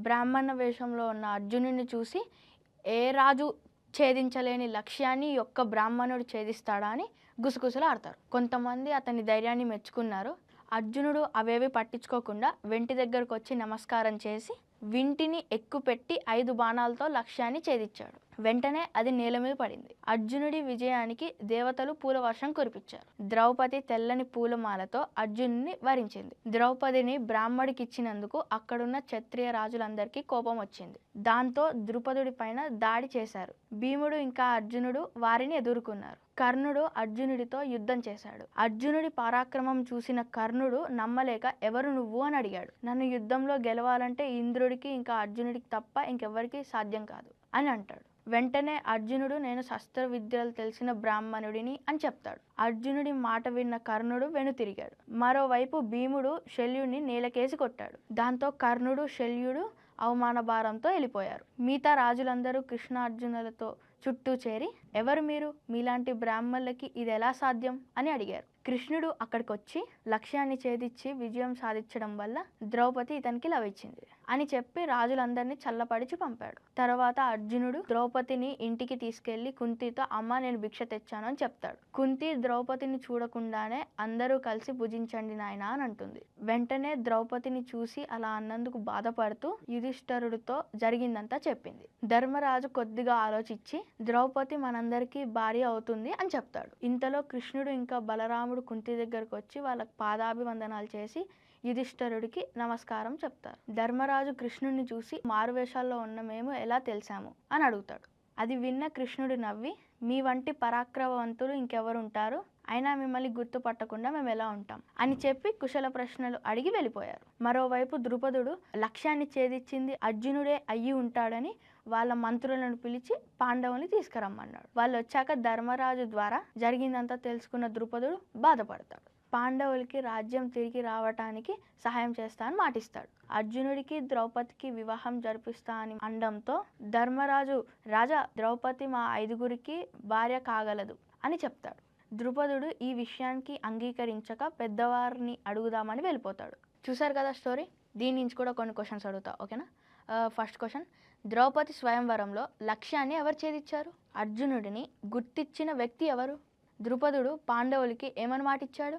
బ్రాహ్మణ వేషంలో ఉన్న అర్జునుడిని చూసి ఏ రాజు ఛేదించలేని లక్ష్యాన్ని ఈ ఒక్క బ్రాహ్మణుడు ఛేదిస్తాడా అని గుసగుసలాడతారు. కొంతమంది అతని ధైర్యాన్ని మెచ్చుకున్నారు. అర్జునుడు అవేవి పట్టించుకోకుండా వెంటి దగ్గరకు వచ్చి నమస్కారం చేసి వింటిని ఎక్కుపెట్టి 5 బాణాలతో లక్ష్యాన్ని ఛేదించాడు. వెంటనే అది నేల మీద పడింది. అర్జునుడి విజయానికి దేవతలు పూల వర్షం కురిపించారు. ద్రౌపది తెల్లని పూలమాలతో అర్జునుడిని వరించింది. ద్రౌపదిని బ్రాహ్మడికి ఇచ్చినందుకు అక్కడున్న క్షత్రియ రాజులందరికీ కోపం వచ్చింది. దాంతో ద్రుపదుడి పైన దాడి చేశారు. భీముడు ఇంకా అర్జునుడు వారిని ఎదుర్కొన్నారు. కర్ణుడు అర్జునుడితో యుద్ధం చేశాడు. అర్జునుడి పరాక్రమం చూసిన కర్ణుడు నమ్మలేక ఎవరు నువ్వు అని అడిగాడు. నన్ను యుద్ధంలో గెలవాలంటే ఇంద్రుడికి ఇంకా అర్జునుడికి తప్ప ఇంకెవ్వరికి సాధ్యం కాదు అని అంటాడు. వెంటనే అర్జునుడు నేను శస్త్ర విద్యలు తెలిసిన బ్రాహ్మణుడిని అని చెప్తాడు. అర్జునుడి మాట విన్న కర్ణుడు వెనుతిరిగాడు. మరోవైపు భీముడు శల్యుడిని నేలకేసి కొట్టాడు. దాంతో కర్ణుడు శల్యుడు అవమాన భారంతో వెళ్ళిపోయారు. మిగతా రాజులందరూ కృష్ణార్జునులతో చుట్టూ చేరి ఎవరు మీరు, మీలాంటి బ్రాహ్మణులకి ఇది ఎలా సాధ్యం అని అడిగారు. కృష్ణుడు అక్కడికి వచ్చి లక్ష్యాన్ని ఛేదించి విజయం సాధించడం వల్ల ద్రౌపది ఇతనికి లభించింది అని చెప్పి రాజులందరినీ చల్లపడిచి పంపాడు. తర్వాత అర్జునుడు ద్రౌపదిని ఇంటికి తీసుకెళ్లి కుంతితో అమ్మ నేను భిక్ష తెచ్చాను అని చెప్తాడు. కుంతి ద్రౌపదిని చూడకుండానే అందరూ కలిసి భుజించండి నాయనా అని అంటుంది. వెంటనే ద్రౌపదిని చూసి అలా అన్నందుకు బాధపడుతూ యుధిష్ఠరుడితో జరిగిందంతా చెప్పింది. ధర్మరాజు కొద్దిగా ఆలోచించి ద్రౌపది మనందరికీ భార్య అవుతుంది అని చెప్తాడు. ఇంతలో కృష్ణుడు ఇంకా బలరాముడు కుంతి దగ్గరకు వచ్చి వాళ్ళకి పాదాభివందనాలు చేసి యుధిష్ఠరుడికి నమస్కారం చెప్తారు. ధర్మరాజు కృష్ణుడిని చూసి మారువేషాల్లో ఉన్న మేము ఎలా తెలిసాము అని అడుగుతాడు. అది విన్న కృష్ణుడు నవ్వి మీ వంటి పరాక్రమవంతులు ఇంకెవరు ఉంటారు, అయినా మిమ్మల్ని గుర్తుపట్టకుండా మేము ఎలా ఉంటాం అని చెప్పి కుశల ప్రశ్నలు అడిగి వెళ్ళిపోయారు. మరోవైపు ద్రుపదుడు లక్ష్యాన్ని ఛేదించింది అర్జునుడే అయ్యి ఉంటాడని వాళ్ళ మంత్రులను పిలిచి పాండవుల్ని తీసుకురమ్మన్నాడు. వాళ్ళు వచ్చాక ధర్మరాజు ద్వారా జరిగిందంతా తెలుసుకున్న ద్రుపదుడు బాధపడతాడు. పాండవులకి రాజ్యం తిరిగి రావటానికి సహాయం చేస్తా అని మాటిస్తాడు. అర్జునుడికి ద్రౌపదికి వివాహం జరిపిస్తా అని అనడంతో ధర్మరాజు రాజా ద్రౌపది మా 5గురికి భార్య కాగలదు అని చెప్తాడు. ద్రుపదుడు ఈ విషయానికి అంగీకరించక పెద్దవారిని అడుగుదామని వెళ్ళిపోతాడు. చూసారు కదా స్టోరీ. దీని నుంచి కూడా కొన్ని క్వశ్చన్స్ అడుగుతా, ఓకేనా? ఫస్ట్ క్వశ్చన్, ద్రౌపది స్వయంవరంలో లక్ష్యాన్ని ఎవరు ఛేదించారు? అర్జునుడిని గుర్తించిన వ్యక్తి ఎవరు? ద్రుపదుడు పాండవులకి ఏమని మాటిచ్చాడు?